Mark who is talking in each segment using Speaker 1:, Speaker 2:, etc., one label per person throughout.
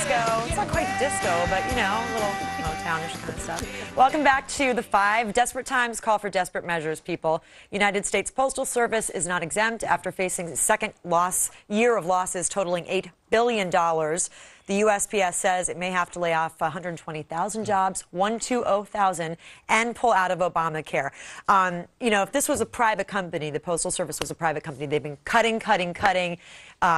Speaker 1: disco. It's not quite disco, but, you know, a little Motownish kind of stuff. Welcome back to The Five. Desperate times call for desperate measures, people. United States Postal Service is not exempt after facing the second year of losses totaling $8 billion. The USPS says it may have to lay off 120,000 jobs, 120,000, and pull out of Obamacare. You know, if this was a private company, the Postal Service was a private company, they've been cutting.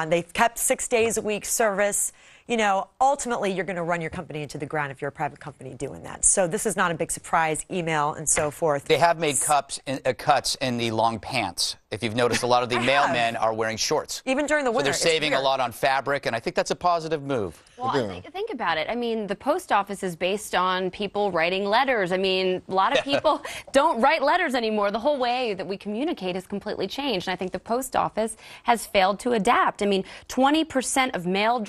Speaker 1: They've kept 6 days a week service. You know, ultimately, you're going to run your company into the ground if you're a private company doing that. So this is not a big surprise, email and so forth.
Speaker 2: They have made cuts in the long pants. If you've noticed, a lot of the mailmen are wearing shorts.
Speaker 1: Even during the winter.
Speaker 2: So they're saving a lot on fabric, and I think that's a positive move.
Speaker 3: Well, think about it. I mean, the post office is based on people writing letters. I mean, a lot of people don't write letters anymore. The whole way that we communicate has completely changed, and I think the post office has failed to adapt. I mean, 20% of mail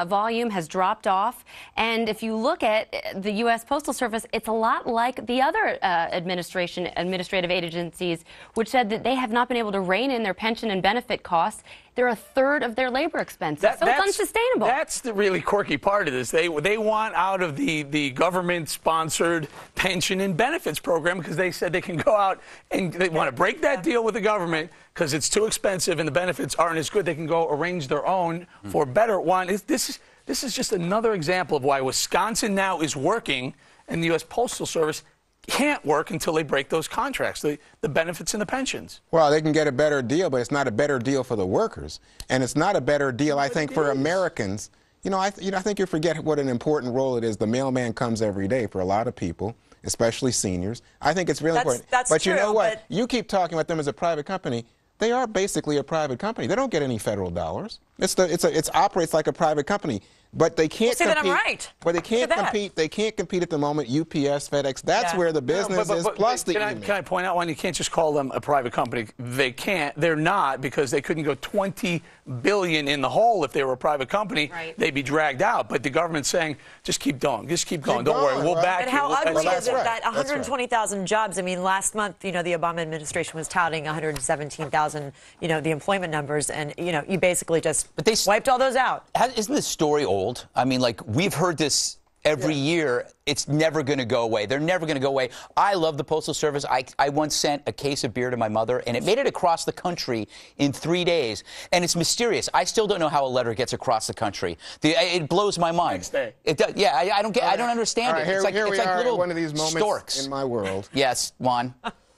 Speaker 3: volume has dropped off, and if you look at the U.S. Postal Service, it's a lot like the other administrative agencies, which said that they have not been able to rein in their pension and benefit costs. They're a third of their labor expenses, so it's unsustainable.
Speaker 4: That's the really quirky part of this. They want out of the government-sponsored pension and benefits program because they said they can go out and they want to break that deal with the government because it's too expensive and the benefits aren't as good. They can go arrange their own for a better one. This is just another example of why Wisconsin now is working and the U.S. Postal Service can't work until they break those contracts, the benefits and the pensions.
Speaker 5: Well, they can get a better deal, but it's not a better deal for the workers. And it's not a better deal, I think, for Americans. I think you forget what an important role it is. The mailman comes every day for a lot of people, especially seniors. I think it's really important. But you know what? You keep talking about them as a private company. They are basically a private company. They don't get any federal dollars. It operates like a private company. But they can't compete.
Speaker 1: That I'm right.
Speaker 5: But they can't compete. They can't compete at the moment. UPS, FedEx. That's where the business is. Plus the email.
Speaker 4: Can I point out one? You can't just call them a private company. They can't. They're not, because they couldn't go $20 billion in the hole if they were a private company.
Speaker 1: Right.
Speaker 4: They'd be dragged out. But the government's saying, just keep going. Just keep going. Don't worry. We'll back you.
Speaker 1: And how ugly is it
Speaker 5: right.
Speaker 1: that 120,000 jobs? I mean, last month, the Obama administration was touting 117,000. The employment numbers, and you basically just wiped all those out.
Speaker 2: Isn't this story old? I mean, like, we've heard this every year. It's never going to go away. They're never going to go away. I love the Postal Service. I once sent a case of beer to my mother, and it made it across the country in 3 days. And it's mysterious. I still don't know how a letter gets across the country. It blows my mind. It does. Yeah, I don't get. I don't understand it.
Speaker 5: It's like
Speaker 2: little
Speaker 5: one of these moments
Speaker 2: storks
Speaker 5: in my world.
Speaker 2: Yes, Juan.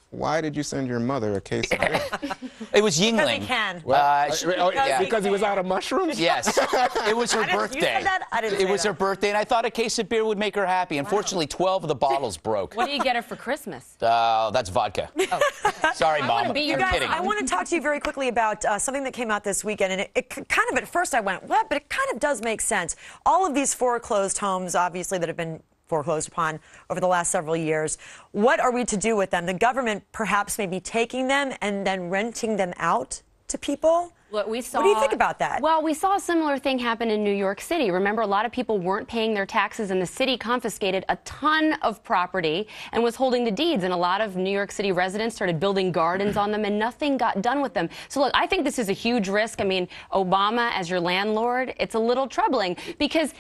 Speaker 5: Why did you send your mother a case of beer?
Speaker 2: It was Yingling.
Speaker 1: Because he can.
Speaker 5: Because he was out of mushrooms?
Speaker 2: Yes. It was her birthday.
Speaker 1: You said that? I didn't say
Speaker 2: It was
Speaker 1: that.
Speaker 2: her birthday, and I thought a case of beer would make her happy. Unfortunately, 12 of the bottles broke.
Speaker 3: What do you get her for Christmas?
Speaker 2: That's vodka. Oh. Sorry, Mom. I'm kidding.
Speaker 1: I want to talk to you very quickly about something that came out this weekend, and it kind of, at first I went, what? But it kind of does make sense. All of these foreclosed homes, obviously, that have been foreclosed upon over the last several years. What are we to do with them? The government perhaps may be taking them and then renting them out to people?
Speaker 3: What do
Speaker 1: you think about that?
Speaker 3: Well, we saw a similar thing happen in New York City. Remember, a lot of people weren't paying their taxes, and the city confiscated a ton of property and was holding the deeds. And a lot of New York City residents started building gardens on them, and nothing got done with them. So, look, I think this is a huge risk. I mean, Obama as your landlord, it's a little troubling because,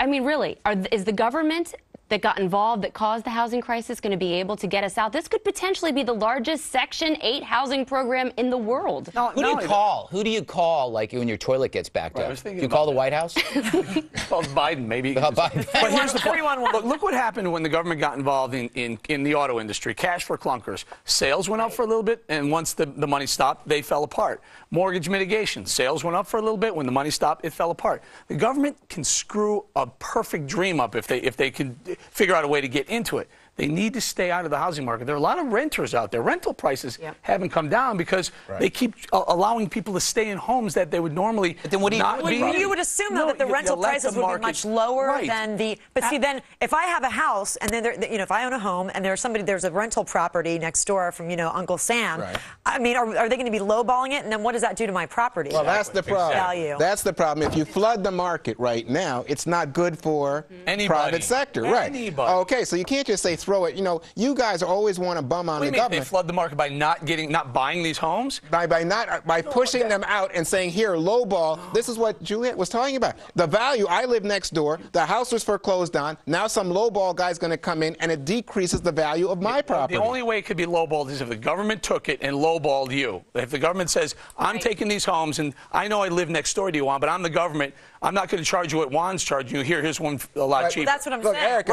Speaker 3: I mean, really, is the government that got involved, that caused the housing crisis, going to be able to get us out? This could potentially be the largest Section 8 housing program in the world.
Speaker 2: Who do you call? Who do you call, like, when your toilet gets backed up? Do you call the White House?
Speaker 4: Well, Biden, maybe.
Speaker 2: Biden.
Speaker 4: But here's the point. Look what happened when the government got involved in the auto industry. Cash for clunkers. Sales went up for a little bit, and once the money stopped, they fell apart. Mortgage mitigation. Sales went up for a little bit. When the money stopped, it fell apart. The government can screw a perfect dream up if they can figure out a way to get into it. They need to stay out of the housing market. There are a lot of renters out there. Rental prices haven't come down because they keep allowing people to stay in homes that they would normally not be.
Speaker 1: You would assume, though, that the rental prices would be much lower than the... But see, then, if I have a house, and then, if I own a home, and there's a rental property next door from, Uncle Sam, I mean, are they going to be lowballing it? And then what does that do to my property?
Speaker 5: Well, that's the problem.
Speaker 1: Value.
Speaker 5: That's the problem. If you flood the market right now, it's not good for private sector. Right. Okay, so you can't just say throw it. You know, you guys always want to bum on the government.
Speaker 4: They flood the market by not buying these homes?
Speaker 5: By pushing them out and saying, here, lowball. This is what Juliet was talking about. The value, I live next door, the house was foreclosed on, now some lowball guy's going to come in and it decreases the value of my property.
Speaker 4: The only way it could be lowballed is if the government took it and lowballed you. If the government says, I'm taking these homes and I know I live next door to you, Juan, but I'm the government, I'm not going to charge you what Juan's charging you. Here's one a lot cheaper.
Speaker 1: That's what I'm
Speaker 5: Look,
Speaker 1: saying.
Speaker 5: Eric,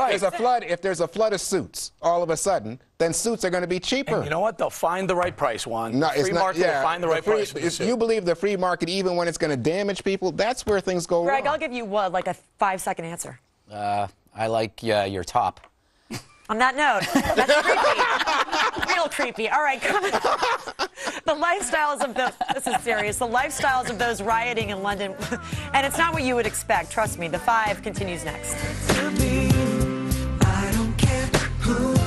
Speaker 5: if there's a flood of suits all of a sudden, then suits are going to be cheaper.
Speaker 4: And you know what? They'll find the right price, Juan.
Speaker 5: No,
Speaker 4: the free market will find the right price.
Speaker 5: If you believe the free market, even when it's going to damage people, that's where things go
Speaker 1: Greg,
Speaker 5: wrong.
Speaker 1: I'll give you like a 5-second answer.
Speaker 2: I like your top.
Speaker 1: On that note, that's creepy. Real creepy. All right, coming up. The lifestyles of those, this is serious, the lifestyles of those rioting in London. And it's not what you would expect. Trust me, The Five continues next.
Speaker 6: I don't care who